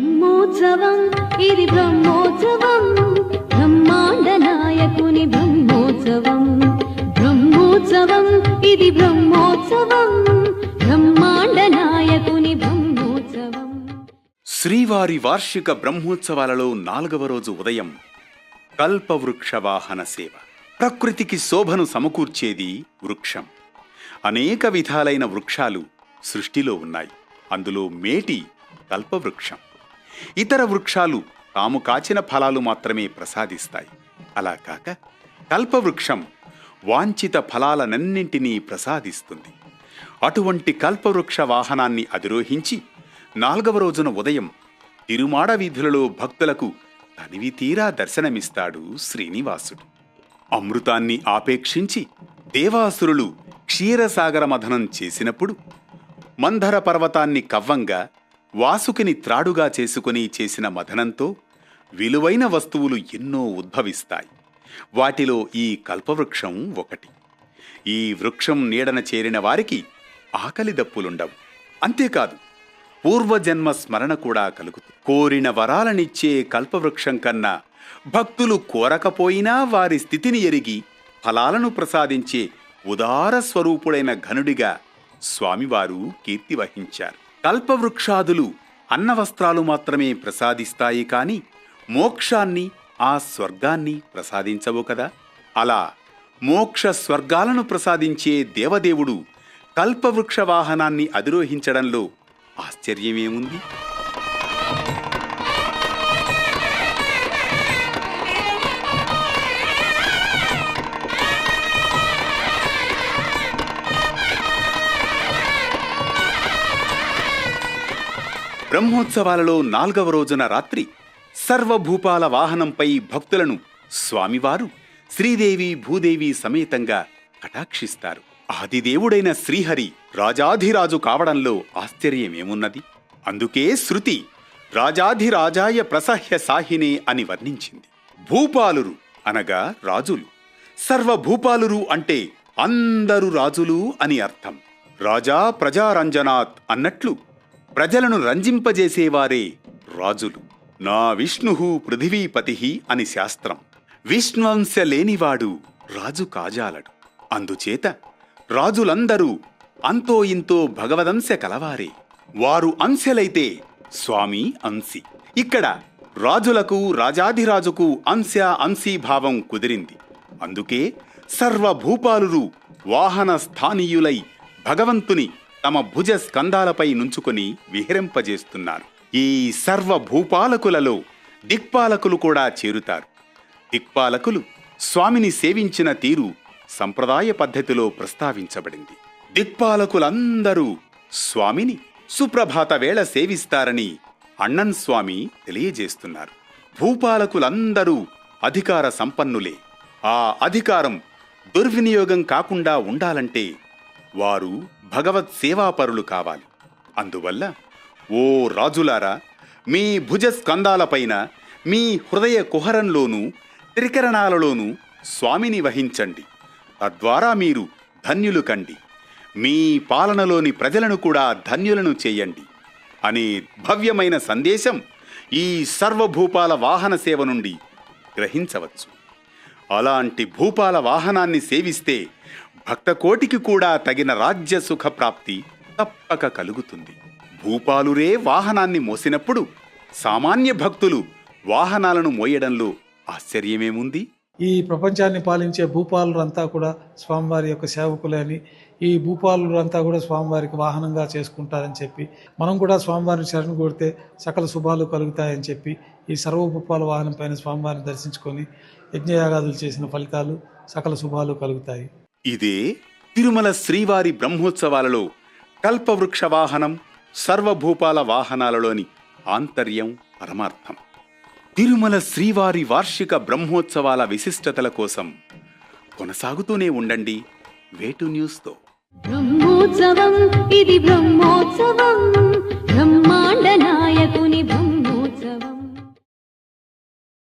బ్రహ్మోత్సవం ఇది బ్రహ్మోత్సవం, బ్రహ్మాండ నాయకుని బ్రహ్మోత్సవం. బ్రహ్మోత్సవం ఇది బ్రహ్మోత్సవం, బ్రహ్మాండ నాయకుని బ్రహ్మోత్సవం. శ్రీవారి వార్షిక బ్రహ్మోత్సవాలలో 4వ రోజు ఉదయం కల్పవృక్ష వాహన సేవ. ప్రకృతికి శోభను సమకూర్చేది వృక్షం. అనేక విధాలైన వృక్షాలు సృష్టిలో ఉన్నాయి. అందులో మేటి కల్పవృక్షం. ఇతర వృక్షాలు తాము కాచిన ఫలాలు మాత్రమే ప్రసాదిస్తాయి. అలా కాక కల్పవృక్షం వాంఛిత ఫలాలనన్నింటినీ ప్రసాదిస్తుంది. అటువంటి కల్పవృక్ష వాహనాన్ని అధిరోహించి 4వ రోజున ఉదయం తిరుమాడ వీధులలో భక్తులకు తనివి తీరా దర్శనమిస్తాడు శ్రీనివాసుడు. అమృతాన్ని ఆపేక్షించి దేవాసురులు క్షీరసాగర మథనం చేసినప్పుడు మంధర పర్వతాన్ని కవ్వంగా, వాసుకిని త్రాడుగా చేసుకుని చేసిన మథనంతో విలువైన వస్తువులు ఎన్నో ఉద్భవిస్తాయి. వాటిలో ఈ కల్పవృక్షం ఒకటి. ఈ వృక్షం నీడన చేరిన వారికి ఆకలి దప్పులుండవు. అంతేకాదు, పూర్వజన్మ స్మరణ కూడా కలుగుతుంది. కోరిన వరాలనిచ్చే కల్పవృక్షం కన్నా భక్తులు కోరకపోయినా వారి స్థితిని ఎరిగి ఫలాలను ప్రసాదించే ఉదార స్వరూపుడైన ఘనుడిగా స్వామివారు కీర్తి వహించారు. కల్పవృక్షాదులు అన్నవస్త్రాలు మాత్రమే ప్రసాదిస్తాయి కాని మోక్షాన్ని, ఆ స్వర్గాన్ని ప్రసాదించవు కదా. అలా మోక్ష స్వర్గాలను ప్రసాదించే దేవదేవుడు కల్పవృక్ష వాహనాన్ని అధిరోహించడంలో ఆశ్చర్యమేముంది? బ్రహ్మోత్సవాలలో 4వ రోజున రాత్రి సర్వభూపాల వాహనంపై భక్తులను స్వామివారు శ్రీదేవి భూదేవి సమేతంగా కటాక్షిస్తారు. ఆదిదేవుడైన శ్రీహరి రాజాధిరాజు కావడంలో ఆశ్చర్యమేమున్నది? అందుకే శృతి రాజాధిరాజాయ ప్రసహ్య సాహినే అని వర్ణించింది. భూపాలురు అనగా రాజులు. సర్వభూపాలురు అంటే అందరు రాజులు అని అర్థం. రాజా ప్రజారంజనాత్ అన్నట్లు ప్రజలను రంజింపజేసేవారే రాజులు. నా విష్ణుః పృథివీపతిః అని శాస్త్రం. విష్ణువంశ లేనివాడు రాజు కాజాలడు. అందుచేత రాజులందరూ అంతో ఇంతో భగవదంశ కలవారే. వారు అంశలైతే స్వామి అంశి. ఇక్కడ రాజులకు, రాజాధిరాజుకు అంశ అంశీభావం కుదిరింది. అందుకే సర్వభూపాలురు వాహన స్థానీయులై భగవంతుని తమ భుజ స్కందాలపై నుంచుకొని విహరింపజేస్తున్నారు. ఈ సర్వభూపాలకులలో దిక్పాలకులు కూడా చేరుతారు. దిక్పాలకులు స్వామిని సేవించిన తీరు సంప్రదాయ పద్ధతిలో ప్రస్తావించబడింది. దిక్పాలకులందరూ స్వామిని సుప్రభాత వేళ సేవిస్తారని అಣ್ಣన్ స్వామి తెలియజేస్తున్నారు. భూపాలకులందరూ అధికార సంపన్నులే. ఆ అధికారం దుర్వినియోగం కాకుండా ఉండాలంటే వారు భగవత్ సేవాపరులు కావాలి. అందువల్ల ఓ రాజులారా, మీ భుజస్కందాలపైన, మీ హృదయ కుహరంలోనూ త్రికరణాలలోనూ స్వామిని వహించండి. తద్వారా మీరు ధన్యులు కండి. మీ పాలనలోని ప్రజలను కూడా ధన్యులను చేయండి అనే భవ్యమైన సందేశం ఈ సర్వభూపాల వాహన సేవ నుండి గ్రహించవచ్చు. అలాంటి భూపాల వాహనాన్ని సేవిస్తే భక్తకోటికి కూడా తగిన రాజ్య సుఖ ప్రాప్తి తప్పక కలుగుతుంది. భూపాలురే వాహనాన్ని మోసినప్పుడు సామాన్య భక్తులు వాహనాలను మోయడంలో ఆశ్చర్యమేముంది? ఈ ప్రపంచాన్ని పాలించే భూపాలురంతా కూడా స్వామివారి యొక్క సేవకులే అని, ఈ భూపాలురంతా కూడా స్వామివారికి వాహనంగా చేసుకుంటారని చెప్పి, మనం కూడా స్వామివారిని శరణు కోరితే సకల శుభాలు కలుగుతాయని చెప్పి ఈ సర్వభూపాల వాహనం పైన స్వామివారిని దర్శించుకొని యజ్ఞయాగాదులు చేసిన ఫలితాలు, సకల శుభాలు కలుగుతాయి. ఇదే తిరుమల శ్రీవారి బ్రహ్మోత్సవాలలో కల్పవృక్ష వాహనం, సర్వభూపాల వాహనాలలోని ఆంతర్యం, పరమార్థం. తిరుమల శ్రీవారి వార్షిక బ్రహ్మోత్సవాల విశిష్టతల కోసం కొనసాగుతూనే ఉండండి వేటు న్యూస్తో. బ్రహ్మోత్సవం ఇది బ్రహ్మోత్సవం, బ్రహ్మాండ నాయకుని